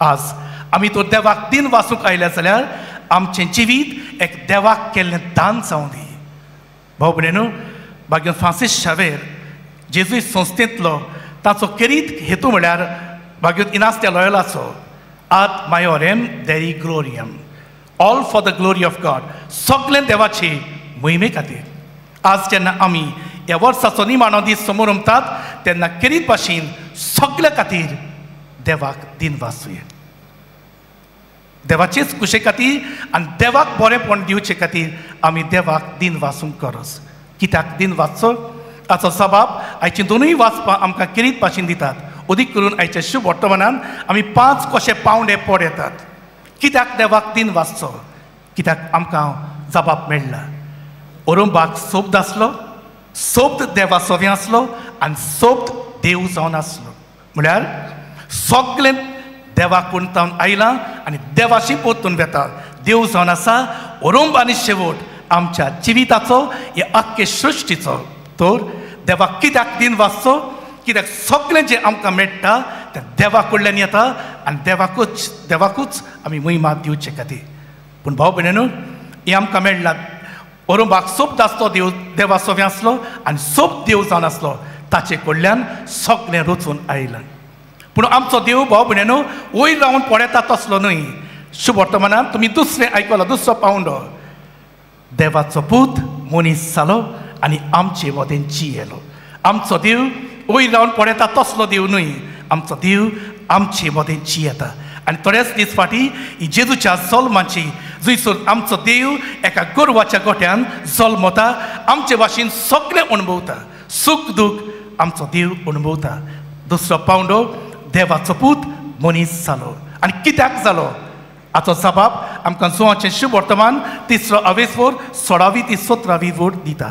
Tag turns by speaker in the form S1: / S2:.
S1: आज आमी तो देवाक दिन वाचूंक आयले जाल्यार आमचें जिवीत एक देवाक केल्लें दान जावं दी. भाव भयणीनो, भाग्य फ्रांसीस शावेर जेजुईत संस्थेंतलो ताचो करीत हेतू म्हळ्यार भाग्योत इनास्त्या लॉयलाचो आद मायोरेम देरी ग्लोरियम, all for the glory of God, सगळें देवाचे मोहिमे खातीर. आज जेन्ना आमी ह्या वर्साचो निमाणो दीस समोर उमतात तेन्ना करीत भाशेन सगळ्या खातीर देवाक दिन वाचूया. देवाचेच कुशे खातीर आनी देवाक बरेंपण दिवचे खातीर आमी देवाक दिन वाचूंक गरज. कित्याक दिन वाचचो ताचो सबाब आयची दोनूय वाचपां आमकां करीत भाशेन दितात. अदीक करून आयच्या शुभ वर्तमानान आमी 5 कशे पावंडे पड येतात. कित्याक देवाक दिन वाचचो? कित्याक आमकां जबाब मेळ्ळा. ओरोंबाक सोबत आसलो, सोबत देवा सोबे आसलो आनी सोबत देव जावन आसलो. म्हळ्यार सगळें देवाक कोणतावन आयलां आनी देवाशी पोतून वेता. देव जावन आसा ओरोंब आनी शेवट आमच्या जिविताचो हे आख्खे सृश्टीचो. तर देवाक कित्याक दिन वाचचो? कित्याक सगळें जें आमकां मेळटा तें देवा कडल्यान येता आनी देवाकूच आमी महिमा दिवचे खातीर. पूण भाव भयणीनो, हें आमकां मेळ्ळां. ओरोंबाक सोबत आसलो देव देवा सोबे आसलो आनी सोबत देव जावन आसलो. ताचे कडल्यान सगळें रचून आयलां. पूण आमचो देव भाव भयणीनो वयर रावन पळयता तसलो न्हय. शुभ वर्तमानांत तुमी दुसरें आयकलां, दुसरो पावंडो. देवाचो पूत मनीस जालो आनी आमचे मदें जियेलो. आमचो देव वयर रावन पळयता तसलो देव न्हय. आमचो देव आमचे मदें जियेता. आनी थोडेच दीस फाटीं ही जेजूच्या जल्माची जंयसर आमचो देव एका गोरवाच्या गोठ्यान जल्मता, आमचे भाशेन सगळें अणभवता. सूख दूख आमचो देव अणभवता. दुसरो पावंडो, देवाचो पूत मनीस जालो. आनी कित्याक जालो? हाचो जबाब आमकां जुवाचें शुभ वर्तमान 3रो अवेसवोर 16वी ते 17वी वोट दिता.